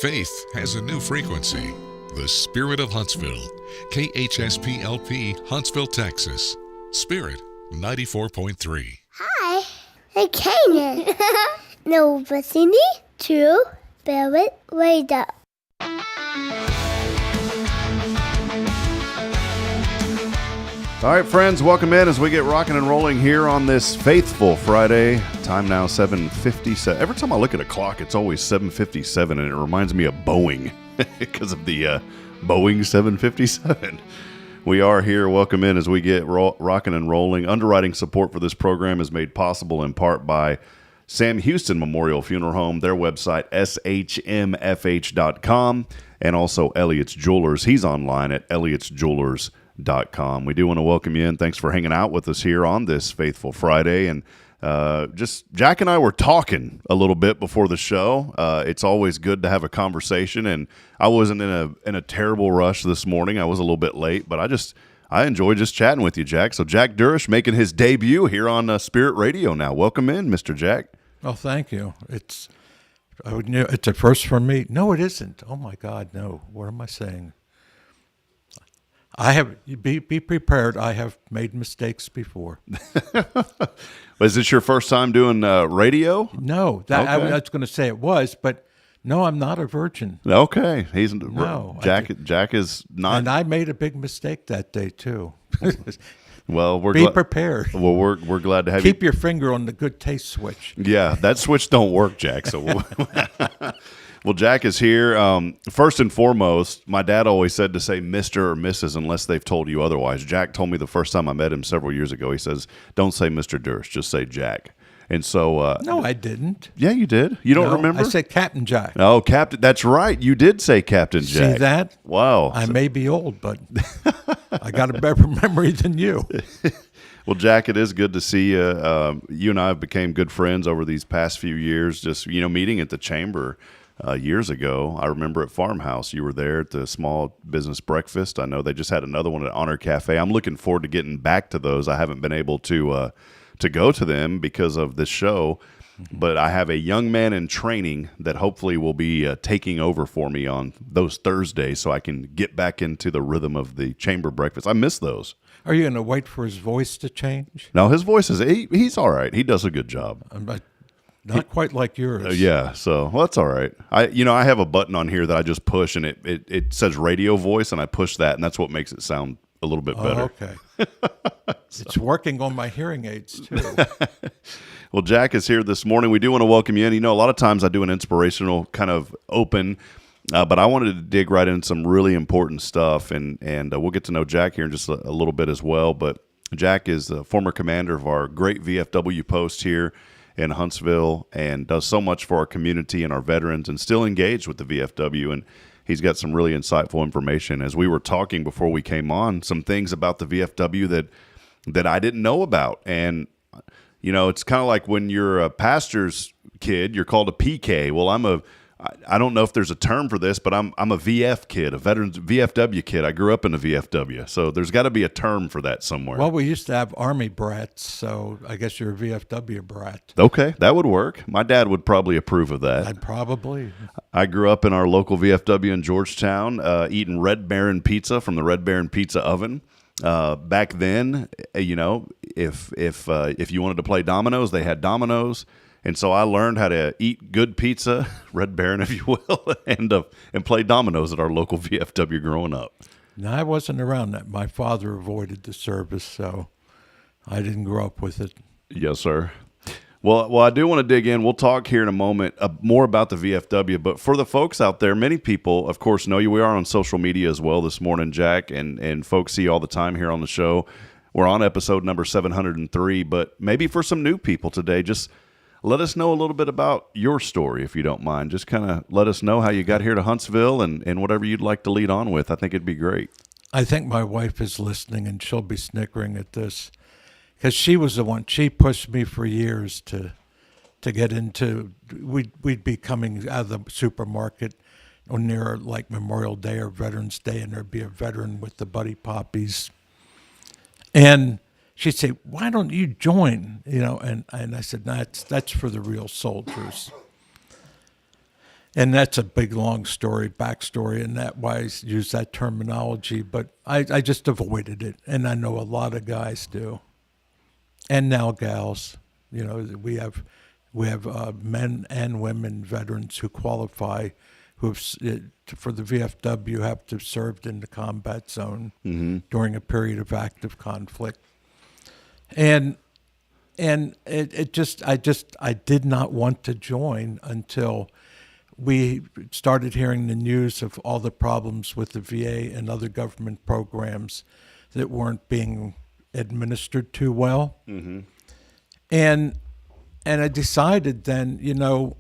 Faith has a new frequency. The Spirit of Huntsville. KHSPLP, Huntsville, Texas. Spirit 94.3. Hi, hey Kanan. No, listening to Spirit Radio. All right, friends, welcome in as we get rocking and rolling here on this faithful Friday. Time now 7:57. Every time I look at a clock, it's always 7:57, and it reminds me of Boeing because of the Boeing 757. We are here. Welcome in as we get rocking and rolling. Underwriting support for this program is made possible in part by Sam Houston Memorial Funeral Home, their website, SHMFH.com, and also Elliott's Jewelers. He's online at elliotsjewelers.com. We do want to welcome you in. Thanks for hanging out with us here on this Faithful Friday. And just Jack and I were talking a little bit before the show. It's always good to have a conversation, and I wasn't in a terrible rush this morning. I was a little bit late, but I enjoyed just chatting with you, Jack. So Jack Durish making his debut here on Spirit Radio now. Welcome in, Mr. Jack. Oh, thank you. It's a first for me. No, it isn't. Oh my God, no. What am I saying? Be prepared. I have made mistakes before. Is this your first time doing radio? No, Okay. I was going to say it was, but no, I'm not a virgin. Okay, Jack is not. And I made a big mistake that day too. Well, be prepared. Well, we're glad to have Keep your finger on the good taste switch. Yeah, that switch don't work, Jack. So. Well, Jack is here. First and foremost, my dad always said to say Mr. or Mrs. unless they've told you otherwise. Jack told me the first time I met him several years ago, he says, don't say Mr. Durish, just say Jack. And so... no, I didn't. Yeah, you did. You don't remember? I said Captain Jack. Oh, Captain. That's right. You did say Captain Jack. See that? Wow. I may be old, but I got a better memory than you. Well, Jack, it is good to see you. You and I have become good friends over these past few years, just, meeting at the chamber. Years ago, I remember at Farmhouse, you were there at the small business breakfast. I know they just had another one at Honor Cafe. I'm looking forward to getting back to those. I haven't been able to go to them because of this show, but I have a young man in training that hopefully will be taking over for me on those Thursdays so I can get back into the rhythm of the chamber breakfast. I miss those. Are you going to wait for his voice to change? No, his voice he's all right. He does a good job. Not quite like yours. Yeah, so that's all right. I have a button on here that I just push, and it says radio voice, and I push that, and that's what makes it sound a little bit better. Okay. It's working on my hearing aids, too. Well, Jack is here this morning. We do want to welcome you in. A lot of times I do an inspirational kind of open, but I wanted to dig right into some really important stuff, and we'll get to know Jack here in just a little bit as well. But Jack is the former commander of our great VFW post here in Huntsville and does so much for our community and our veterans and still engaged with the VFW. And he's got some really insightful information. As we were talking before we came on, some things about the VFW that I didn't know about. And, it's kind of like when you're a pastor's kid, you're called a PK. Well, I don't know if there's a term for this, but I'm a VF kid, a veterans VFW kid. I grew up in the VFW, so there's got to be a term for that somewhere. Well, we used to have Army brats, so I guess you're a VFW brat. Okay, that would work. My dad would probably approve of that. Probably. I grew up in our local VFW in Georgetown, eating Red Baron pizza from the Red Baron Pizza Oven. Back then, if you wanted to play dominoes, they had dominoes. And so I learned how to eat good pizza, Red Baron, if you will, and play dominoes at our local VFW growing up. No, I wasn't around that. My father avoided the service, so I didn't grow up with it. Yes, sir. Well, I do want to dig in. We'll talk here in a moment more about the VFW. But for the folks out there, many people, of course, know you. We are on social media as well this morning, Jack, and folks see you all the time here on the show. We're on episode number 703. But maybe for some new people today, just let us know a little bit about your story, if you don't mind. Just kind of let us know how you got here to Huntsville and whatever you'd like to lead on with. I think it'd be great. I think my wife is listening, and she'll be snickering at this because she was the one. She pushed me for years to get into. We'd be coming out of the supermarket near like Memorial Day or Veterans Day, and there'd be a veteran with the Buddy Poppies, and she'd say, "Why don't you join?" And I said, "No, that's for the real soldiers." And that's a big, long story, backstory, and that why I use that terminology. But I just avoided it, and I know a lot of guys do, and now gals. You know, we have men and women veterans who qualify, who have, for the VFW, have to have served in the combat zone during a period of active conflict, and I did not want to join until we started hearing the news of all the problems with the VA and other government programs that weren't being administered too well. And I decided then, you know,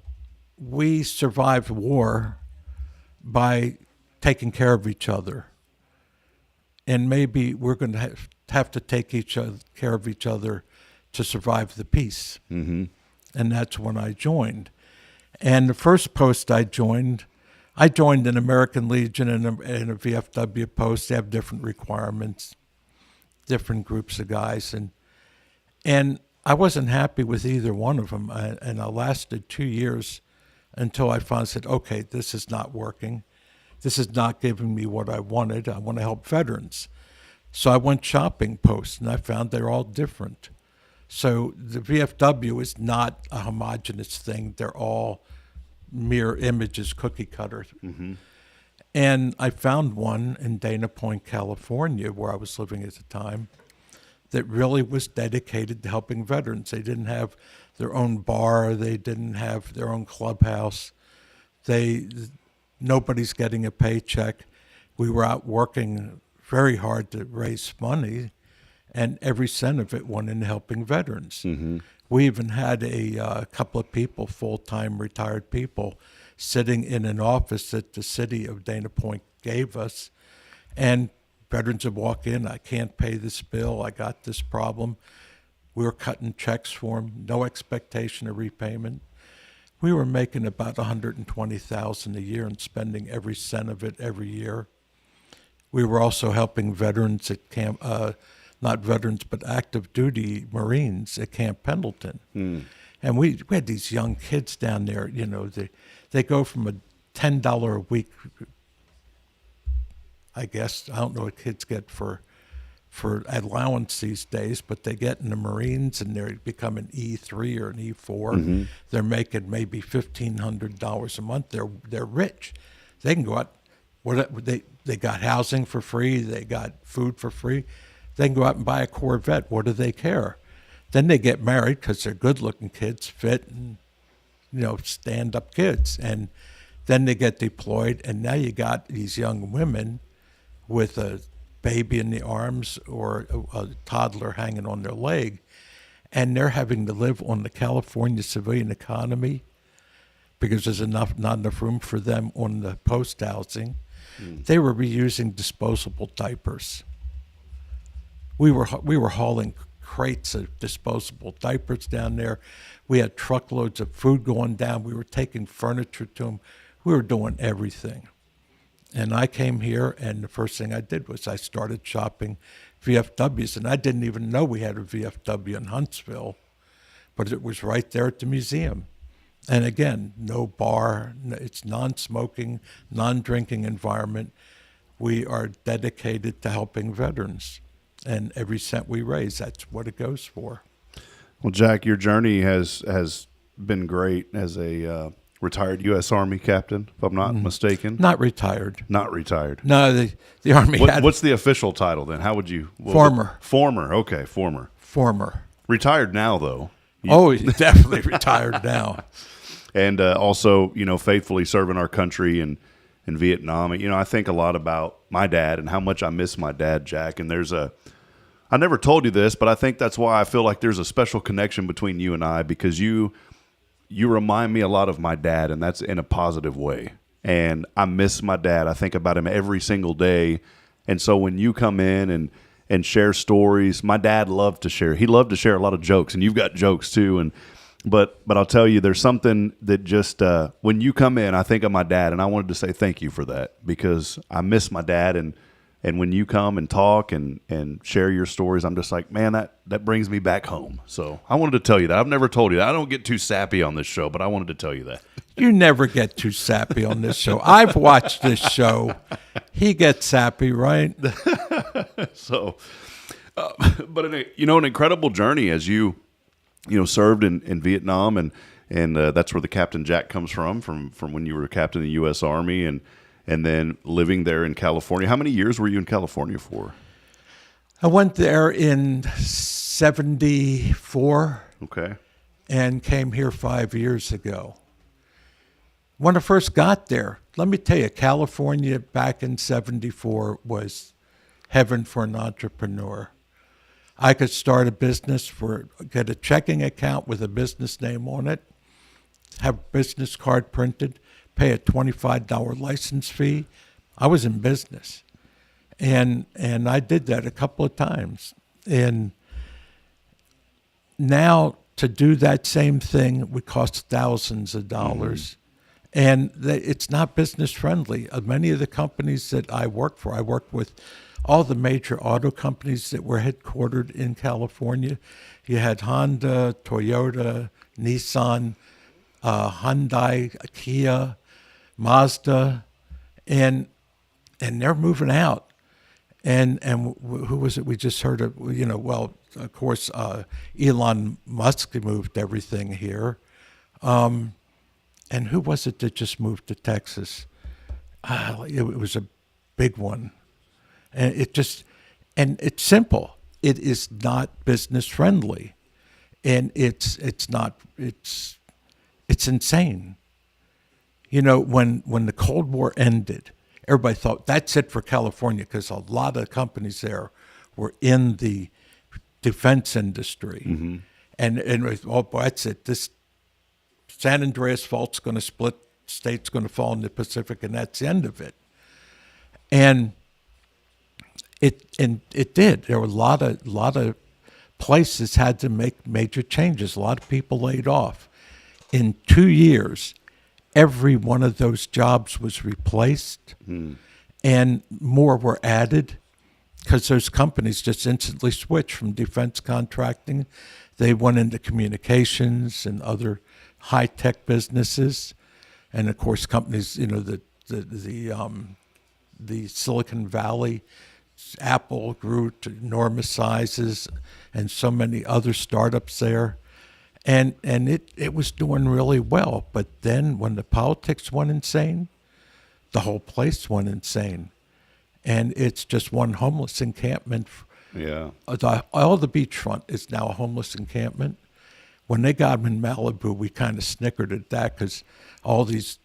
we survived war by taking care of each other. And maybe we're going to have to take care of each other to survive the peace. And that's when I joined. And the first post I joined an American Legion and a VFW post. They have different requirements, different groups of guys. And I wasn't happy with either one of them. And I lasted 2 years until I finally said, okay, this is not working. This is not giving me what I wanted. I want to help veterans. So I went shopping posts, and I found they're all different. So the VFW is not a homogenous thing. They're all mirror images, cookie cutters. And I found one in Dana Point, California, where I was living at the time, that really was dedicated to helping veterans. They didn't have their own bar. They didn't have their own clubhouse. Nobody's getting a paycheck. We were out working very hard to raise money, and every cent of it went into helping veterans. We even had a couple of people, full-time retired people, sitting in an office that the city of Dana Point gave us, and veterans would walk in, I can't pay this bill, I got this problem. We were cutting checks for them, no expectation of repayment. We were making about $120,000 a year and spending every cent of it every year. We were also helping veterans at camp, not veterans, but active duty Marines at Camp Pendleton. And we had these young kids down there, you know, they go from a $10 a week, I guess, I don't know what kids get for allowance these days, but they get in the Marines and they become an E3 or an E4. They're making maybe $1,500 a month. They're rich. They can go out. They got housing for free. They got food for free. They can go out and buy a Corvette. What do they care? Then they get married because they're good-looking kids, fit, and, you know, stand-up kids. And then they get deployed, and now you got these young women with a baby in the arms or a toddler hanging on their leg, and they're having to live on the California civilian economy because there's not enough room for them on the post housing. They were reusing disposable diapers. We were hauling crates of disposable diapers down there. We had truckloads of food going down. We were taking furniture to them. We were doing everything. And I came here, and the first thing I did was I started shopping VFWs, and I didn't even know we had a VFW in Huntsville, but it was right there at the museum. And again, no bar, it's non-smoking, non-drinking environment. We are dedicated to helping veterans, and every cent we raise, that's what it goes for. Well, Jack, your journey has been great as a retired U.S. Army captain, if I'm not mistaken. Not retired. Not retired. No, the Army had... What's the official title then? How would you... Former. Former, okay, former. Former. Retired now, though. He's definitely retired now. And also, you know, faithfully serving our country in Vietnam. You know, I think a lot about my dad and how much I miss my dad, Jack. And I never told you this, but I think that's why I feel like there's a special connection between you and I, because you remind me a lot of my dad, and that's in a positive way. And I miss my dad. I think about him every single day. And so when you come in and share stories, my dad loved to share. He loved to share a lot of jokes, and you've got jokes too. But I'll tell you, there's something that just when you come in, I think of my dad, and I wanted to say thank you for that, because I miss my dad, and And when you come and talk and share your stories, I'm just like, man, that brings me back home. So I wanted to tell you that. I've never told you that. I don't get too sappy on this show, but I wanted to tell you that. You never get too sappy on this show. I've watched this show. He gets sappy, right? So, but an incredible journey as you served in Vietnam, and that's where the Captain Jack comes from when you were a captain in the U.S. Army, and then living there in California. How many years were you in California for? I went there in 1974. Okay. And came here 5 years ago. When I first got there, let me tell you, California back in 1974 was heaven for an entrepreneur. I could start a business, get a checking account with a business name on it, have a business card printed, pay a $25 license fee. I was in business. And I did that a couple of times. And now to do that same thing would cost thousands of dollars. And it's not business friendly. Many of the companies that I work for, I work with all the major auto companies that were headquartered in California. You had Honda, Toyota, Nissan, Hyundai, Kia, Mazda, and they're moving out. And who was it we just heard of? Well, of course, Elon Musk moved everything here. And who was it that just moved to Texas? It was a big one. And it's simple. It is not business friendly. And it's insane. When the Cold War ended, everybody thought that's it for California, because a lot of companies there were in the defense industry. Mm-hmm. And that's it. This San Andreas Fault's going to split, state's going to fall in the Pacific, and that's the end of it. And it did. There were a lot of places had to make major changes. A lot of people laid off. In 2 years, every one of those jobs was replaced, and more were added, because those companies just instantly switched from defense contracting. They went into communications and other high-tech businesses, and of course, companies, the Silicon Valley, Apple grew to enormous sizes, and so many other startups there, and it was doing really well. But then, when the politics went insane, the whole place went insane, and it's just one homeless encampment. Yeah, all the beachfront is now a homeless encampment. When they got them in Malibu, we kind of snickered at that, because all these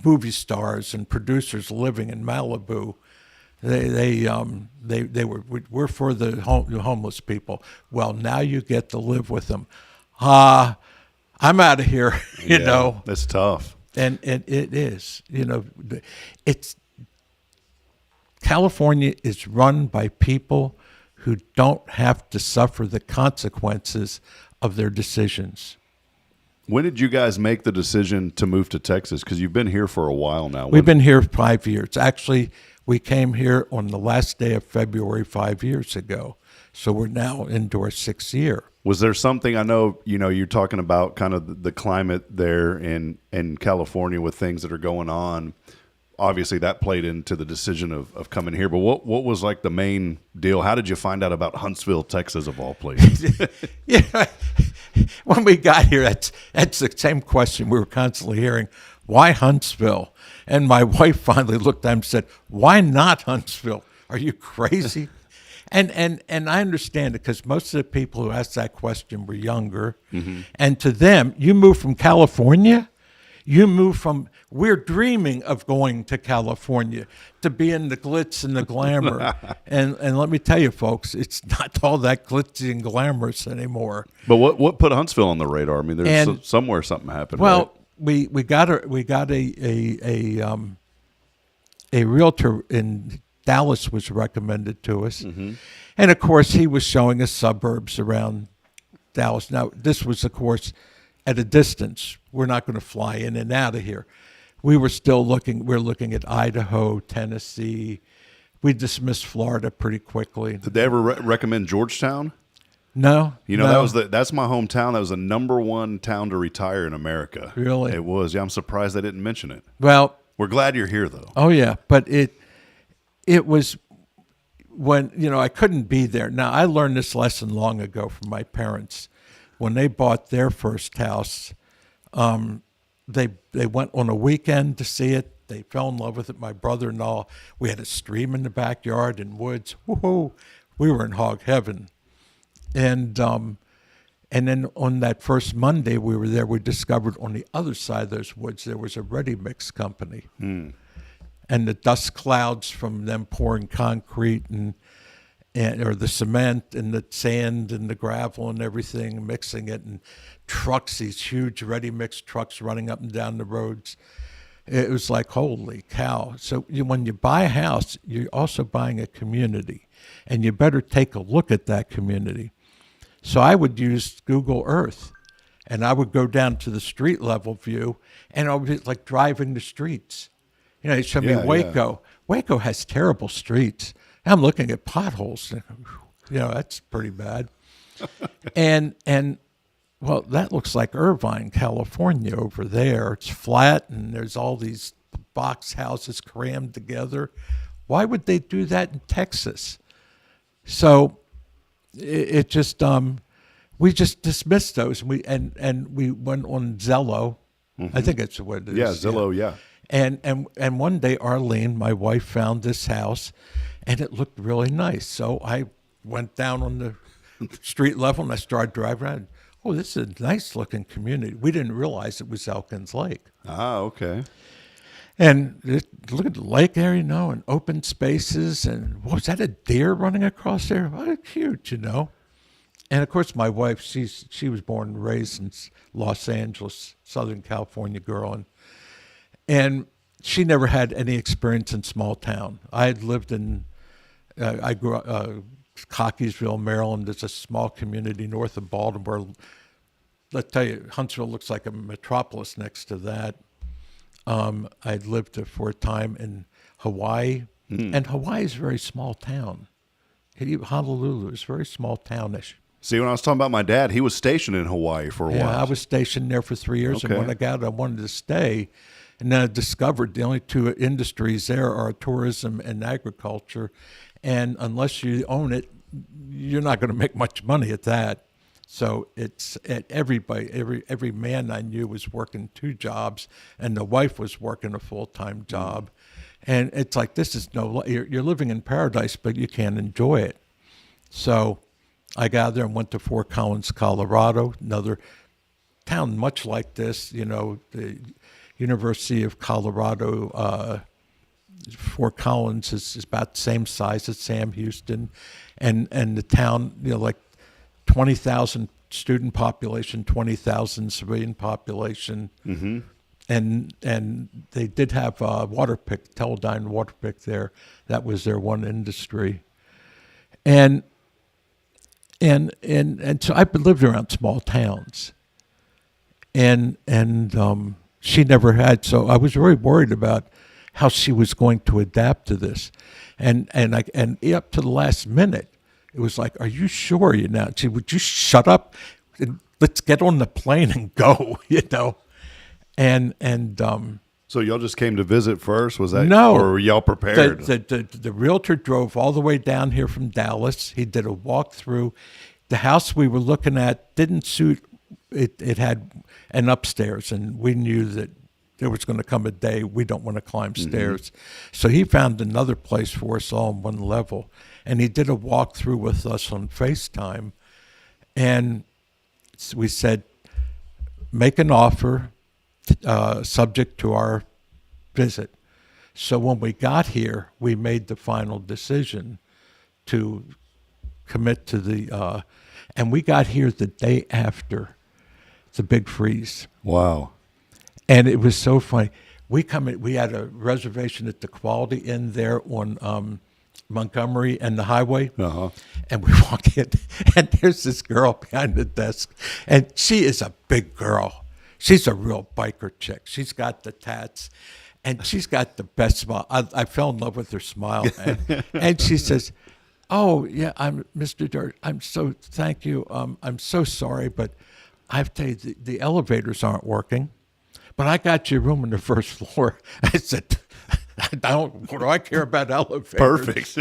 movie stars and producers living in Malibu, we're for the homeless people. Well, now you get to live with them. I'm out of here. You know, that's tough. And it is. It's California is run by people who don't have to suffer the consequences of their decisions. When did you guys make the decision to move to Texas? Because you've been here for a while now. We've been here 5 years. Actually, we came here on the last day of February 5 years ago. So we're now into our 6th year. Was there something, I know, you're talking about kind of the climate there in California with things that are going on. Obviously, that played into the decision of coming here. But what was like the main deal? How did you find out about Huntsville, Texas, of all places? When we got here, that's the same question we were constantly hearing. Why Huntsville? And my wife finally looked at him and said, why not Huntsville? Are you crazy? And I understand it, because most of the people who asked that question were younger. Mm-hmm. And to them, you move from California? We're dreaming of going to California to be in the glitz and the glamour. and let me tell you, folks, it's not all that glitzy and glamorous anymore. But what put Huntsville on the radar? I mean, there's somewhere something happened. Well, right? we got a realtor in Dallas was recommended to us. Mm-hmm. And of course, he was showing us suburbs around Dallas. Now, this was, of course, at a distance. We're not going to fly in and out of here. We were still looking. We're looking at Idaho, Tennessee, we dismissed Florida pretty quickly. Did they ever recommend Georgetown? No, no. That's my hometown. That was the #1 town to retire in America. Really? It was. Yeah, I'm surprised they didn't mention it. Well, We're glad you're here, though. oh yeah, but it was when I couldn't be there. Now I learned this lesson long ago from my parents. When they bought their first house, they went on a weekend to see it. They fell in love with it. My brother-in-law, we had a stream in the backyard and woods. Woohoo! We were in hog heaven. And then on that first Monday we were there, we discovered on the other side of those woods there was a ready-mix company. And the dust clouds from them pouring concrete or the cement and the sand and the gravel and everything, mixing it, and trucks, these huge ready-mix trucks running up and down the roads. It was like, holy cow. So when you buy a house, you're also buying a community, and you better take a look at that community. So I would use Google Earth, and I would go down to the street level view, and I would be like driving the streets. They show me Waco. Yeah. Waco has terrible streets. I'm looking at potholes. That's pretty bad. and well, that looks like Irvine, California over there. It's flat, and there's all these box houses crammed together. Why would they do that in Texas? So it just we just dismissed those. And we went on Zillow. I think that's what it is. Yeah, Zillow. Yeah. And one day Arlene, my wife, found this house, and it looked really nice. So I went down on the street level and I started driving around. Oh, this is a nice looking community. We didn't realize it was Elkins Lake. Ah, okay. And look at the lake area, and open spaces. And was that a deer running across there? Oh, cute, And of course, my wife, she was born and raised in Los Angeles, Southern California girl, and she never had any experience in small town. I had lived I grew up Cockeysville, Maryland. It's a small community north of Baltimore. Let's tell you, Huntsville looks like a metropolis next to that. I'd lived for a time in Hawaii, and Hawaii is a very small town. Honolulu is very small townish. See, when I was talking about my dad, he was stationed in Hawaii for a while. Yeah, I was stationed there for 3 years, and when I got out, I wanted to stay. And then I discovered the only two industries there are tourism and agriculture. And unless you own it, you're not going to make much money at that. So it's every man I knew was working 2 jobs, and the wife was working a full-time job. And it's like, this is you're living in paradise, but you can't enjoy it. So I got there and went to Fort Collins, Colorado, another town much like this, the University of Colorado, Fort Collins is about the same size as Sam Houston, and the town, like 20,000 student population, 20,000 civilian population, and they did have Teledyne water pick there. That was their one industry, and so I've lived around small towns, and she never had, so I was very worried about how she was going to adapt to this, and up to the last minute, it was like, "Are you sure?" She would you shut up, and let's get on the plane and go, and So y'all just came to visit first? Was that no? Or were y'all prepared? The realtor drove all the way down here from Dallas. He did a walkthrough. The house we were looking at didn't suit. It had an upstairs, and we knew that there was going to come a day we don't want to climb stairs. So he found another place for us all on one level, and he did a walkthrough with us on FaceTime, and we said, make an offer subject to our visit. So when we got here, we made the final decision to commit to the, and we got here the day after the big freeze. Wow. And it was so funny. We had a reservation at the Quality Inn there on Montgomery and the highway. And we walk in, and there's this girl behind the desk, and she is a big girl. She's a real biker chick. She's got the tats. And she's got the best smile. I fell in love with her smile. And she says, "Oh, yeah, I'm Mr. Durish. Thank you. I'm so sorry, but I have to tell you, the elevators aren't working. But I got you a room on the first floor." I said, what do I care about elevators? Perfect.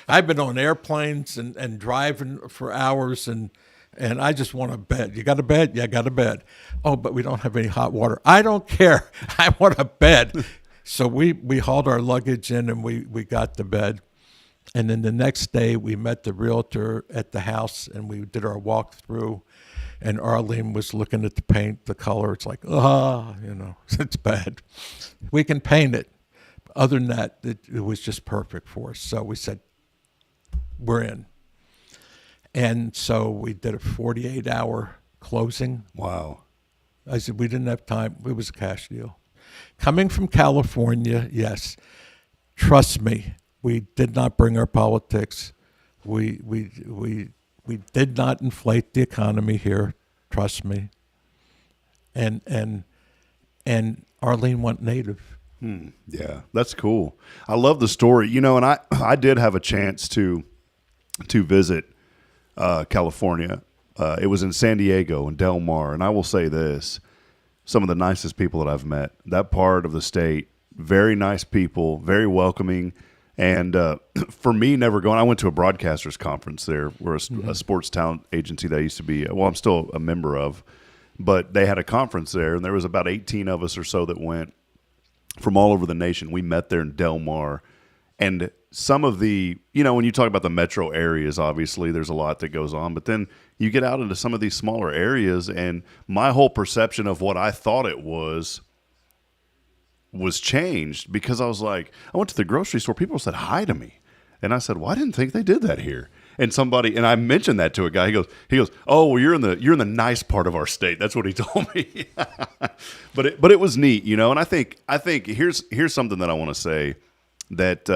I've been on airplanes and driving for hours, and I just want a bed. You got a bed? Yeah, I got a bed. Oh, but we don't have any hot water. I don't care. I want a bed. So we hauled our luggage in, and we got the bed. And then the next day, we met the realtor at the house, and we did our walkthrough. And Arlene was looking at the paint, the color. It's like, it's bad. We can paint it. Other than that, it was just perfect for us. So we said, we're in. And so we did a 48-hour closing. Wow. I said, we didn't have time. It was a cash deal. Coming from California, yes. Trust me, we did not bring our politics. We did not inflate the economy here. Trust me. And Arlene went native. Yeah, that's cool. I love the story. And I did have a chance to visit California. It was in San Diego and Del Mar, and I will say this: some of the nicest people that I've met. That part of the state, very nice people, very welcoming. And for me, never going, I went to a broadcasters conference there. We're a sports talent agency that I used to be, I'm still a member of. But they had a conference there, and there was about 18 of us or so that went from all over the nation. We met there in Del Mar. And some of the, when you talk about the metro areas, obviously there's a lot that goes on. But then you get out into some of these smaller areas, and my whole perception of what I thought it was changed, because I was like, I went to the grocery store, people said hi to me. And I said, well, I didn't think they did that here. And I mentioned that to a guy. He goes, oh, well, you're in the nice part of our state. That's what he told me. But it was neat, And I think here's something that I want to say, that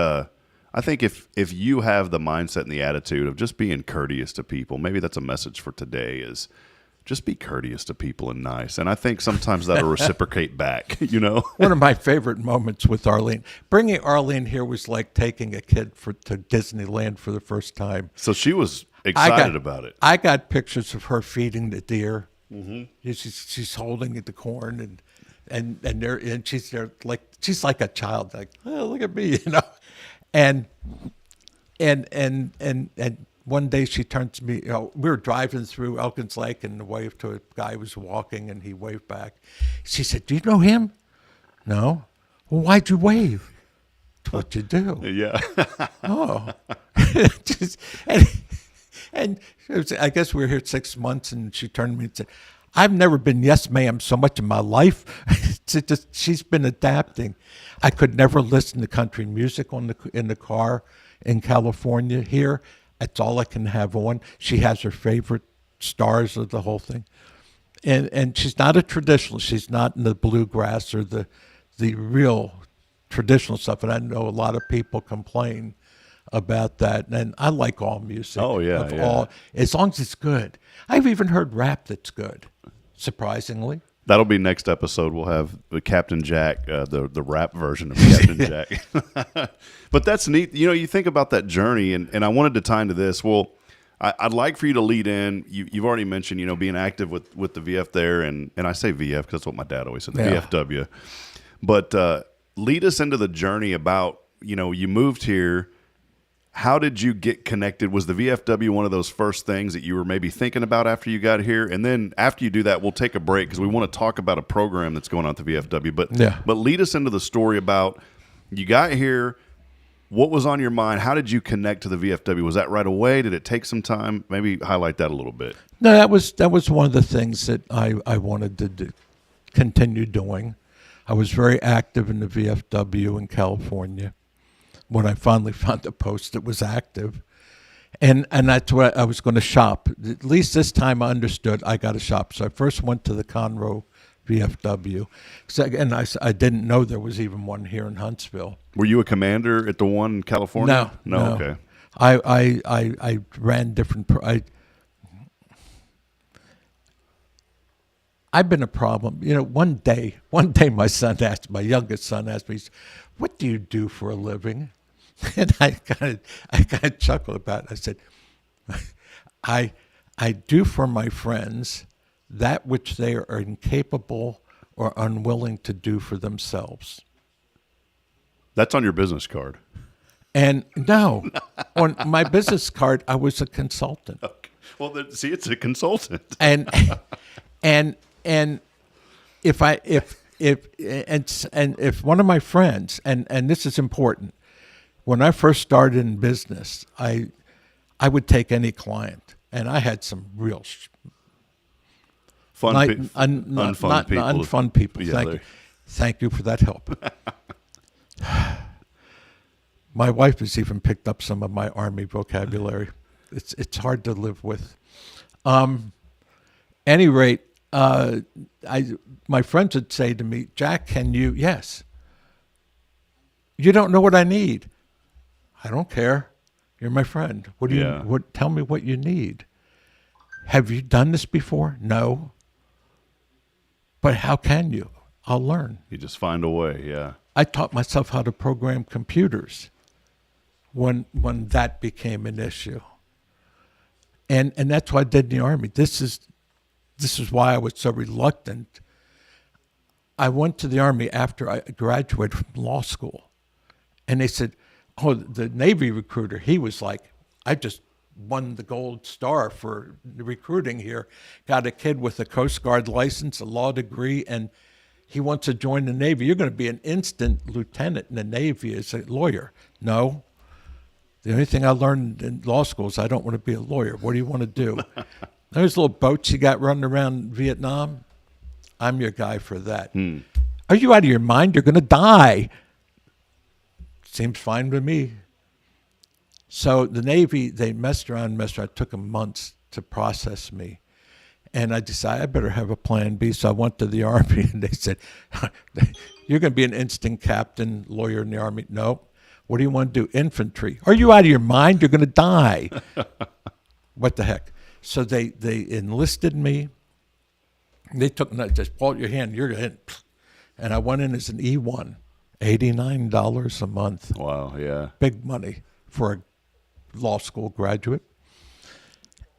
I think if you have the mindset and the attitude of just being courteous to people, maybe that's a message for today, is just be courteous to people and nice. And I think sometimes that'll reciprocate back, One of my favorite moments with Arlene, bringing Arlene here was like taking a kid to Disneyland for the first time. So she was excited about it. I got pictures of her feeding the deer. Mm-hmm. She's holding the corn, and she's there she's like a child, like, oh, look at me, And one day she turned to me, we were driving through Elkins Lake, and waved to a guy who was walking, and he waved back. She said, do you know him? No. Well, why'd you wave? It's what you do. Yeah. Oh. and it was, I guess we were here 6 months, and she turned to me and said, I've never been yes ma'am so much in my life. She's been adapting. I could never listen to country music in the car in California. Here, that's all I can have on. She has her favorite stars of the whole thing. And she's not a traditional. She's not in the bluegrass or the real traditional stuff. And I know a lot of people complain about that. And I like all music. Oh, yeah. All, as long as it's good. I've even heard rap that's good, surprisingly. That'll be next episode. We'll have Captain Jack, the rap version of Captain Jack. But that's neat. You think about that journey, and I wanted to tie into this. Well, I'd like for you to lead in. You've already mentioned, being active with the VF there, and I say VF because that's what my dad always said, the VFW. But lead us into the journey about, you moved here. How did you get connected? Was the VFW one of those first things that you were maybe thinking about after you got here? And then after you do that, we'll take a break because we want to talk about a program that's going on at the VFW. But lead us into the story about, you got here, what was on your mind? How did you connect to the VFW? Was that right away? Did it take some time? Maybe highlight that a little bit. No, that was one of the things that I wanted to continue doing. I was very active in the VFW in California. When I finally found a post that was active. And that's where I was going to shop. At least this time I understood I got to shop. So I first went to the Conroe VFW. And I didn't know there was even one here in Huntsville. Were you a commander at the one in California? No. Okay. I ran different... I've been a problem. One day, my youngest son asked me, "What do you do for a living?" And I kind of chuckled about it. I said, I do for my friends that which they are incapable or unwilling to do for themselves. That's on your business card. And no, on my business card, I was a consultant. Okay. Well, see, it's a consultant. And if one of my friends, and this is important, when I first started in business, I would take any client, and I had some real unfun people. Yeah, Thank you for that help. My wife has even picked up some of my Army vocabulary. It's hard to live with. Any rate, my friends would say to me, "Jack, can you?" "Yes." "You don't know what I need." "I don't care. You're my friend. What do you? Tell me what you need." "Have you done this before?" "No." "But how can you?" "I'll learn." You just find a way. Yeah. I taught myself how to program computers when that became an issue. And that's what I did in the Army. This is why I was so reluctant. I went to the Army after I graduated from law school. And they said, oh, the Navy recruiter, he was like, I just won the gold star for recruiting here. Got a kid with a Coast Guard license, a law degree, and he wants to join the Navy. You're going to be an instant lieutenant in the Navy as a lawyer. No. The only thing I learned in law school is I don't want to be a lawyer. What do you want to do? Those little boats you got running around Vietnam, I'm your guy for that. Are you out of your mind? You're going to die. Seems fine to me. So the Navy, they messed around. It took them months to process me. And I decided I better have a plan B. So I went to the Army, and they said, you're going to be an instant captain, lawyer in the Army. No. What do you want to do? Infantry. Are you out of your mind? You're going to die. What the heck? So they enlisted me. They took, just pull out your hand, you're in. And I went in as an E1, $89 a month. Wow, yeah. Big money for a law school graduate.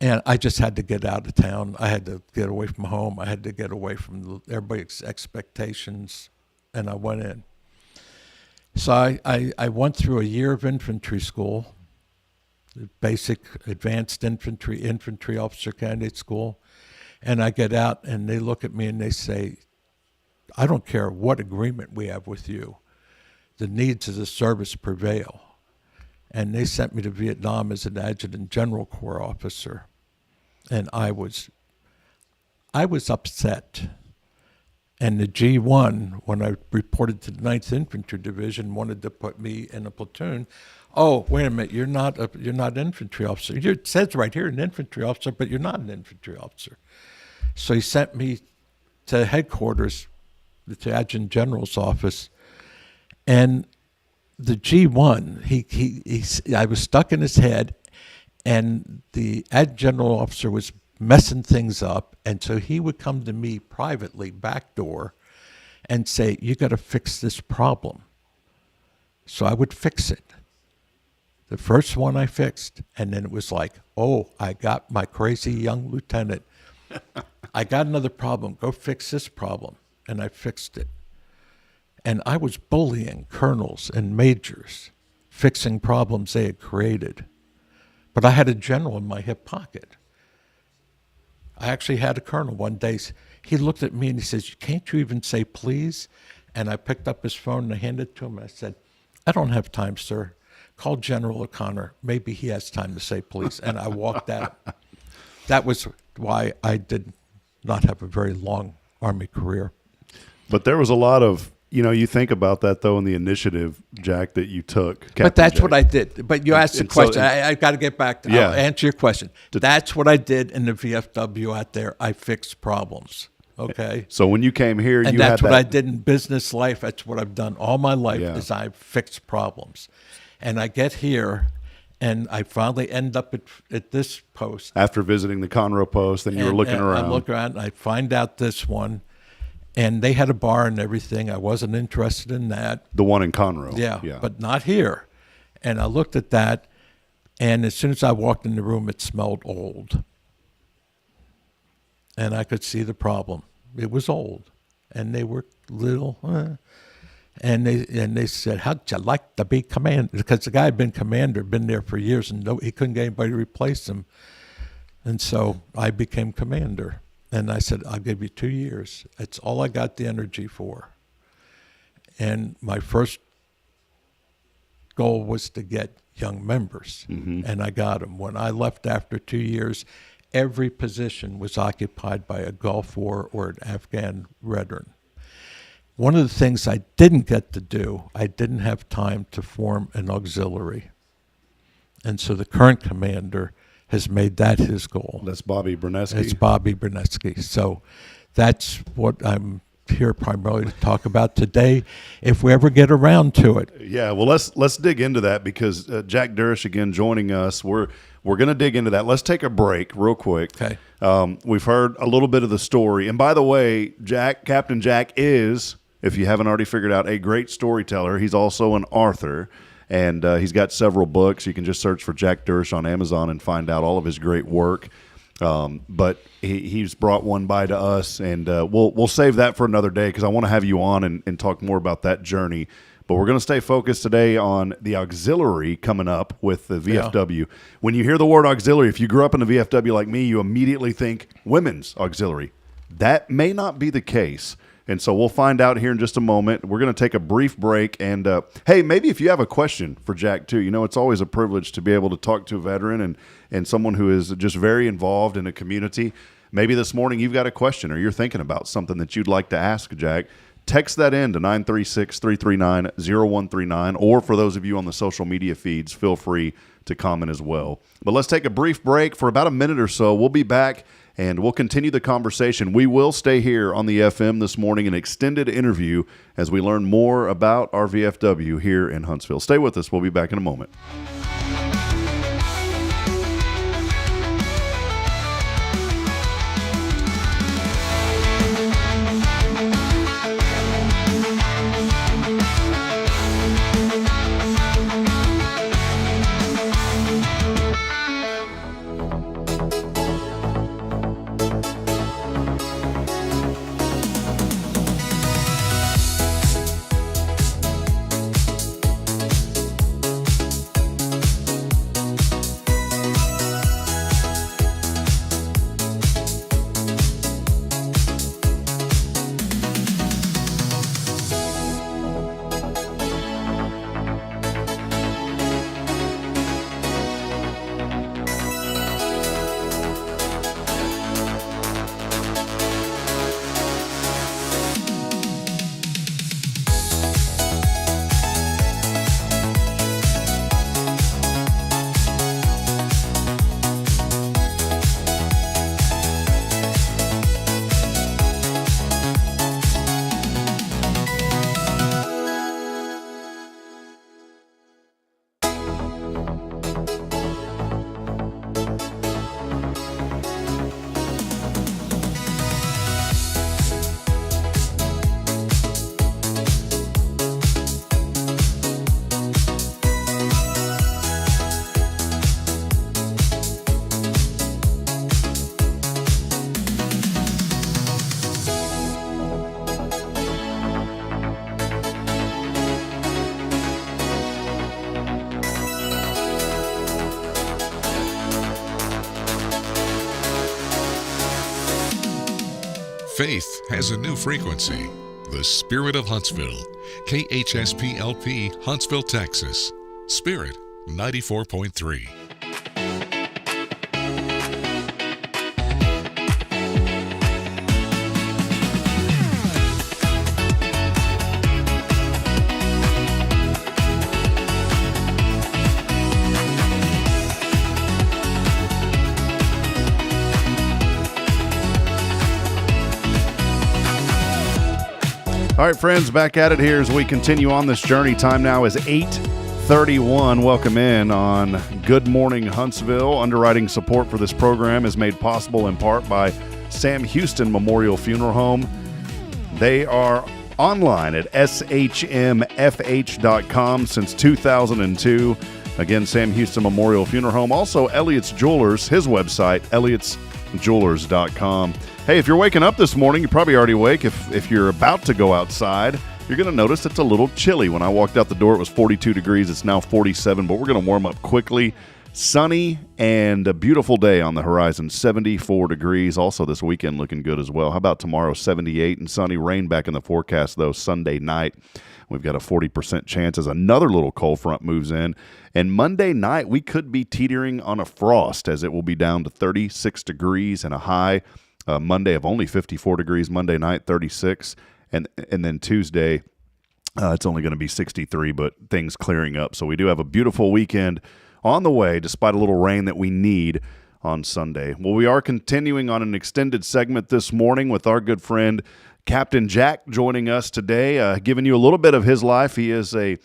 And I just had to get out of town. I had to get away from home. I had to get away from everybody's expectations. And I went in. So I went through a year of infantry school, basic advanced infantry officer candidate school. And I get out and they look at me and they say, I don't care what agreement we have with you. The needs of the service prevail. And they sent me to Vietnam as an adjutant general corps officer. And I was upset. And the G1, when I reported to the 9th Infantry Division, wanted to put me in a platoon. Oh, wait a minute, you're not an infantry officer. It says right here an infantry officer, but you're not an infantry officer. So he sent me to headquarters, the adjutant general's office, and the G1, I was stuck in his head, and the adjutant general officer was messing things up, and so he would come to me privately, backdoor, and say, you got to fix this problem. So I would fix it. The first one I fixed, and then it was like, oh, I got my crazy young lieutenant. I got another problem. Go fix this problem. And I fixed it. And I was bullying colonels and majors, fixing problems they had created. But I had a general in my hip pocket. I actually had a colonel one day. He looked at me and he says, can't you even say please? And I picked up his phone and I handed it to him. And I said, I don't have time, sir. Call General O'Connor. Maybe he has time to say please. And I walked out. That was why I did not have a very long Army career. But there was a lot of, you think about that, though, in the initiative, Jack, that you took. Captain but that's Jack. what I did. But you asked the question. So, I got to get back to I'll answer your question. That's what I did in the VFW out there. I fixed problems. Okay. So when you came here, and you that's had what that. I did in business life. That's what I've done all my life is I fixed problems. And I get here, And I finally end up at this post. After visiting the Conroe post, and you were looking around. I look around, and I find out this one, and they had a bar and everything. I wasn't interested in that. The one in Conroe. Yeah, but not here. And I looked at that, and as soon as I walked in the room, it smelled old. And I could see the problem. It was old, and they were little. And they said, "How'd you like to be commander?" Because the guy had been commander, been there for years, and he couldn't get anybody to replace him. And so I became commander. And I said, "I'll give you 2 years. It's all I got the energy for." And my first goal was to get young members, and I got them. When I left after 2 years, every position was occupied by a Gulf War or an Afghan veteran. One of the things I didn't get to do, I didn't have time to form an auxiliary. And so the current commander has made that his goal. That's Bobby Bernesky. It's Bobby Bernesky. So that's what I'm here primarily to talk about today, if we ever get around to it. Yeah, well, let's dig into that, because Jack Durish again joining us. We're going to dig into that. Let's take a break real quick. Okay. We've heard a little bit of the story, and by the way, Captain Jack is, if you haven't already figured out, a great storyteller. He's also an author, and he's got several books. You can just search for Jack Durish on Amazon and find out all of his great work. But he's brought one by to us, and we'll save that for another day, because I want to have you on and talk more about that journey. But we're going to stay focused today on the auxiliary coming up with the VFW. Yeah. When you hear the word auxiliary, if you grew up in the VFW like me, you immediately think women's auxiliary. That may not be the case. And so we'll find out here in just a moment. We're going to take a brief break. And, hey, maybe if you have a question for Jack, too. You know, it's always a privilege to be able to talk to a veteran and someone who is just very involved in a community. Maybe this morning you've got a question, or you're thinking about something that you'd like to ask Jack. Text that in to 936-339-0139. Or for those of you on the social media feeds, feel free to comment as well. But let's take a brief break for about a minute or so. We'll be back, and we'll continue the conversation. We will stay here on the FM this morning, an extended interview as we learn more about our VFW here in Huntsville. Stay with us. We'll be back in a moment. Faith has a new frequency. The Spirit of Huntsville. KHSPLP, Huntsville, Texas. Spirit 94.3. All right, friends, back at it here as we continue on this journey. Time now is 8:50. 8:31. Welcome in on Good Morning Huntsville. Underwriting support for this program is made possible in part by Sam Houston Memorial Funeral Home. They are online at SHMFH.com since 2002. Again, Sam Houston Memorial Funeral Home. Also, Elliott's Jewelers, his website, elliotsjewelers.com. Hey, if you're waking up this morning, you're probably already awake. If you're about to go outside, you're going to notice it's a little chilly. When I walked out the door, it was 42 degrees. It's now 47, but we're going to warm up quickly. Sunny and a beautiful day on the horizon, 74 degrees. Also this weekend looking good as well. How about tomorrow, 78 and sunny. Rain back in the forecast, though, Sunday night. We've got a 40% chance as another little cold front moves in. And Monday night, we could be teetering on a frost as it will be down to 36 degrees and a high. Monday of only 54 degrees. Monday night, 36. And then Tuesday, it's only going to be 63, but things clearing up. So we do have a beautiful weekend on the way, despite a little rain that we need on Sunday. Well, we are continuing on an extended segment this morning with our good friend Captain Jack joining us today, giving you a little bit of his life. He is a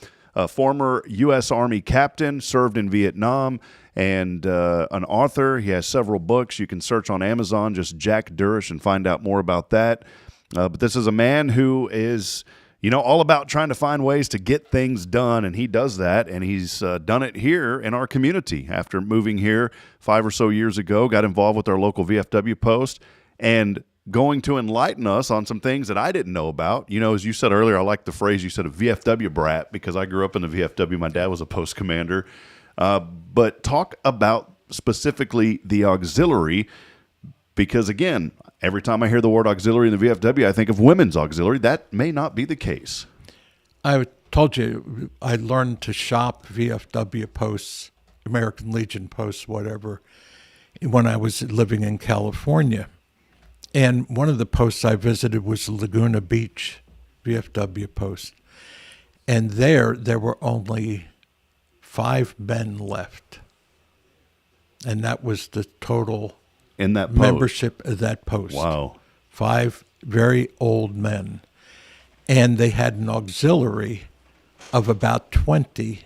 former U.S. Army captain, served in Vietnam, and an author. He has several books. You can search on Amazon, just Jack Durish, and find out more about that. But this is a man who is, all about trying to find ways to get things done, and he does that, and he's done it here in our community. After moving here 5 or so years ago, got involved with our local VFW post, and going to enlighten us on some things that I didn't know about. As you said earlier, I like the phrase you said, a VFW brat, because I grew up in the VFW. My dad was a post commander. But talk about specifically the auxiliary, because, again, every time I hear the word auxiliary in the VFW, I think of women's auxiliary. That may not be the case. I told you I learned to shop VFW posts, American Legion posts, whatever, when I was living in California. And one of the posts I visited was Laguna Beach VFW post. And there were only 5 men left. And that was the total in that post. Membership of that post. Wow. 5 very old men. And they had an auxiliary of about 20.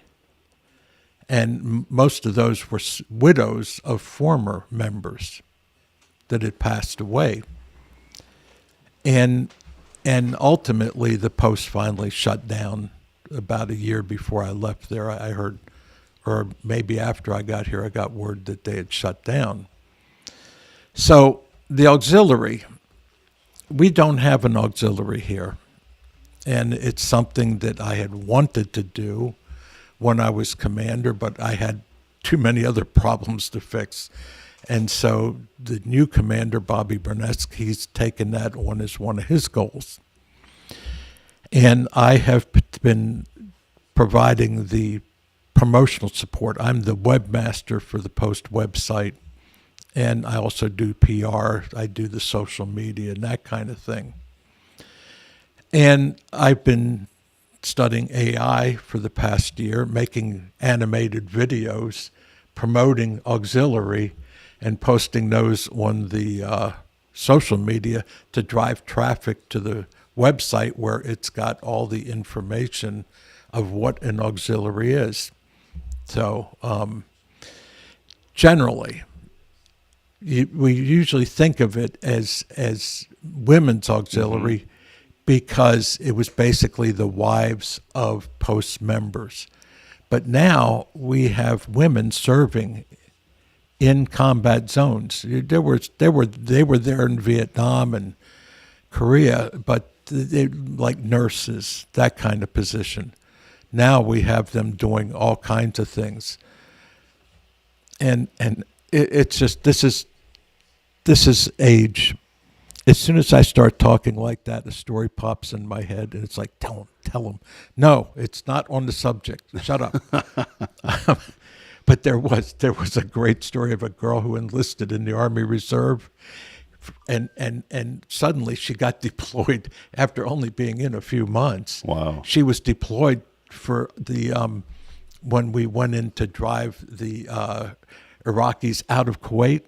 And most of those were widows of former members that had passed away. And ultimately, the post finally shut down about a year before I left there. I heard, or maybe after I got here, I got word that they had shut down. So the auxiliary, we don't have an auxiliary here. And it's something that I had wanted to do when I was commander, but I had too many other problems to fix. And so the new commander, Bobby Bernesk, he's taken that on as one of his goals. And I have been providing the promotional support. I'm the webmaster for the Post website, and I also do PR. I do the social media and that kind of thing. And I've been studying AI for the past year, making animated videos, promoting auxiliary, and posting those on the social media to drive traffic to the website where it's got all the information of what an auxiliary is. So generally, we usually think of it as women's auxiliary because it was basically the wives of post members. But now we have women serving in combat zones. They were there in Vietnam and Korea, but they like nurses, that kind of position. Now we have them doing all kinds of things, and it's just this is age. As soon as I start talking like that, a story pops in my head, and it's like, tell him. No, it's not on the subject. Shut up. But there was a great story of a girl who enlisted in the Army Reserve, and suddenly she got deployed after only being in a few months. Wow. She was deployed for the when we went in to drive the Iraqis out of Kuwait,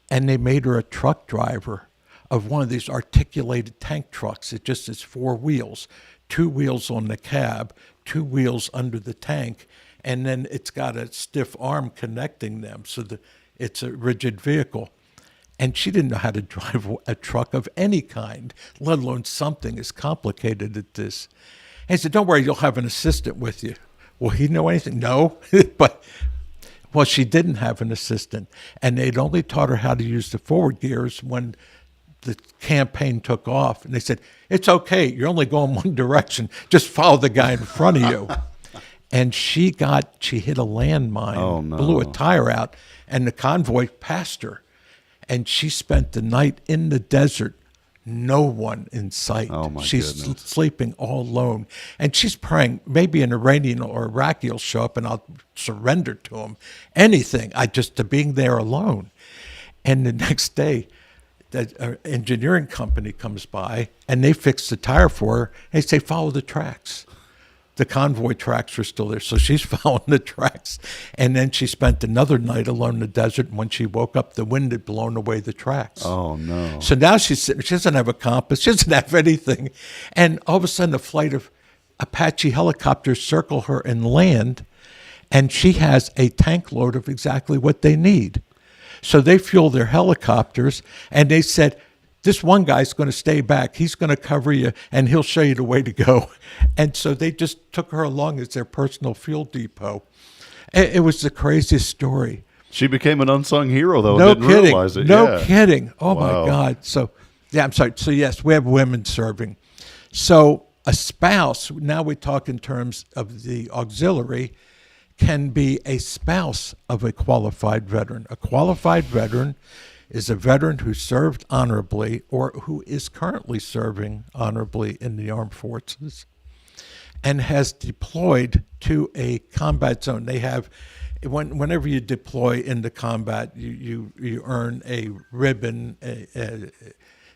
and they made her a truck driver of one of these articulated tank trucks. It just is 4 wheels 2 wheels on the cab, 2 wheels under the tank, and then it's got a stiff arm connecting them so that it's a rigid vehicle. And she didn't know how to drive a truck of any kind, let alone something as complicated as this. And he said, don't worry, you'll have an assistant with you. Well, he know anything? No. But, well, she didn't have an assistant. And they'd only taught her how to use the forward gears when the campaign took off. And they said, it's okay, you're only going one direction. Just follow the guy in front of you. And she hit a landmine, blew a tire out, and the convoy passed her. And she spent the night in the desert, no one in sight. Oh, my she's goodness. sleeping all alone. And she's praying, maybe an Iranian or Iraqi will show up and I'll surrender to him. Anything, to being there alone. And the next day, the engineering company comes by and they fix the tire for her. They say, follow the tracks. The convoy tracks were still there, so she's following the tracks. And then she spent another night alone in the desert, and when she woke up, the wind had blown away the tracks. Oh, no. So now she's sitting, she doesn't have a compass, she doesn't have anything. And all of a sudden, a flight of Apache helicopters circle her and land, and she has a tank load of exactly what they need. So they fuel their helicopters, and they said, this one guy's going to stay back. He's going to cover you, and he'll show you the way to go. And so they just took her along as their personal fuel depot. It was the craziest story. She became an unsung hero, though. No Didn't kidding. realize it. No Yeah. kidding. Oh, Wow. my God. So, yeah, I'm sorry. So, yes, we have women serving. So a spouse, now we talk in terms of the auxiliary, can be a spouse of a qualified veteran. A qualified veteran is a veteran who served honorably or who is currently serving honorably in the armed forces and has deployed to a combat zone. They have, whenever you deploy into combat, you earn a ribbon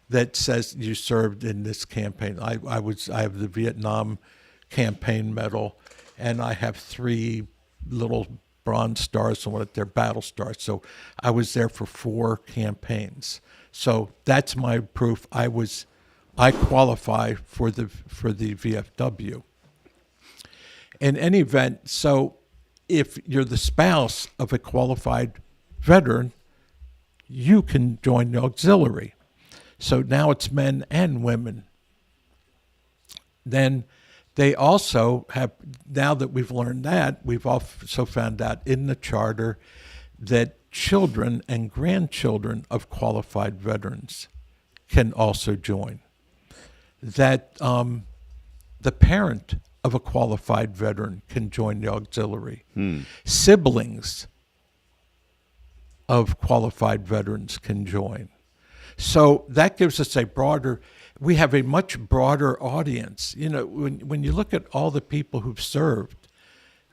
that says you served in this campaign. I have the Vietnam campaign medal, and I have 3 little bronze stars and what they're battle stars. So I was there for 4 campaigns. So that's my proof. I qualify for the VFW. In any event, so if you're the spouse of a qualified veteran, you can join the auxiliary. So now it's men and women. Then they also have, now that we've learned that, we've also found out in the charter that children and grandchildren of qualified veterans can also join. That the parent of a qualified veteran can join the auxiliary. Siblings of qualified veterans can join. So that gives us we have a much broader audience. You know, when you look at all the people who've served,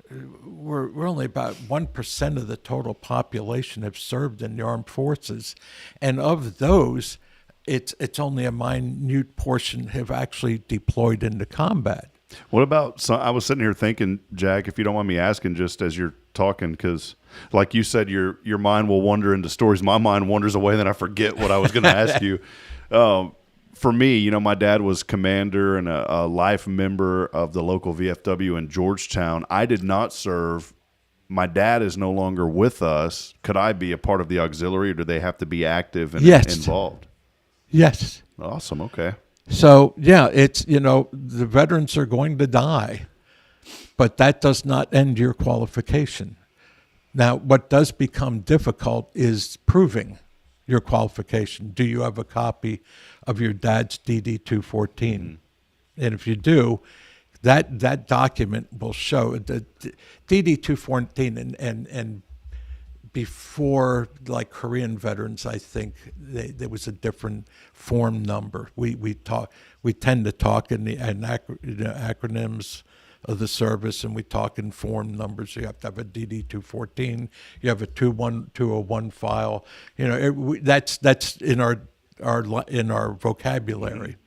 we're only about 1% of the total population have served in the armed forces. And of those, it's only a minute portion have actually deployed into combat. What about, so I was sitting here thinking, Jack, if you don't mind me asking just as you're talking, because like you said, your mind will wander into stories. My mind wanders away, and then I forget what I was going to ask you. For me, you know, my dad was commander and a life member of the local VFW in Georgetown. I did not serve. My dad is no longer with us. Could I be a part of the auxiliary, or do they have to be active and involved? Yes. Awesome. Okay. So, yeah, it's, you know, the veterans are going to die, but that does not end your qualification. Now, what does become difficult is proving your qualification. Do you have a copy of your dad's DD-214? Mm-hmm. And if you do, that document will show that DD-214 and before, like Korean veterans, I think there was a different form number. We tend to talk in the acronyms of the service, and we talk in form numbers. You have to have a DD-214. You have a 201 file. You know, that's in our vocabulary.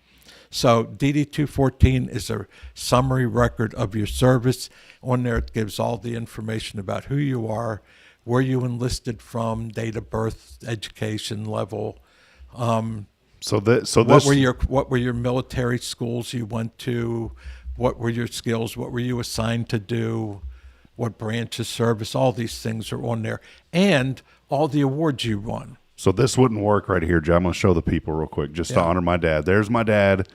So DD-214 is a summary record of your service. On there, it gives all the information about who you are, where you enlisted from, date of birth, education level. What were your military schools you went to? what were your skills, what were you assigned to do, what branch of service, all these things are on there, and all the awards you won. So this wouldn't work right here, Joe. I'm going to show the people real quick just to honor my dad. There's my dad.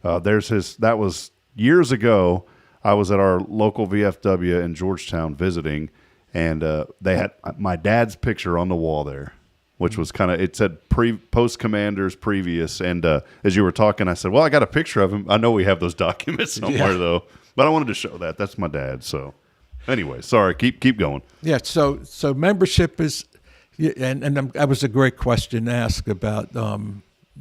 There's his. That was years ago. I was at our local VFW in Georgetown visiting, and they had my dad's picture on the wall there, which was kind of, it said post commanders previous. And as you were talking, I said, well, I got a picture of him. I know we have those documents somewhere though, but I wanted to show that. That's my dad. So anyway, sorry, keep going. Yeah. So membership is, and that was a great question to ask about,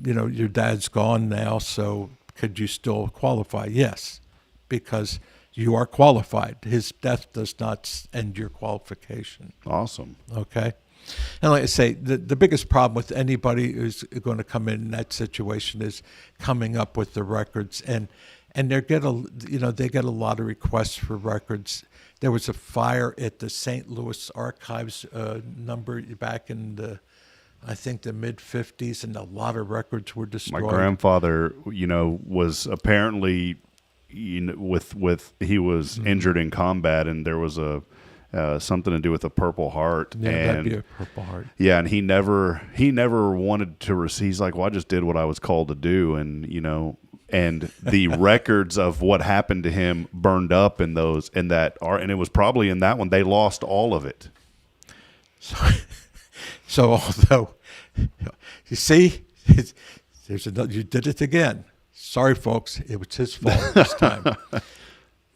your dad's gone now. So could you still qualify? Yes, because you are qualified. His death does not end your qualification. Awesome. Okay. And like I say, the biggest problem with anybody who's going to come in that situation is coming up with the records, and they get a lot of requests for records. There was a fire at the St. Louis Archives number back in the mid 50s, and a lot of records were destroyed. My grandfather, was apparently, he was injured in combat, and there was something to do with a Purple Heart. Yeah, and that'd be a Purple Heart. Yeah, and he never wanted to receive. He's like, well, I just did what I was called to do, and and the records of what happened to him burned up in those, and it was probably in that one they lost all of it. So although you see, you did it again. Sorry, folks, it was his fault this time.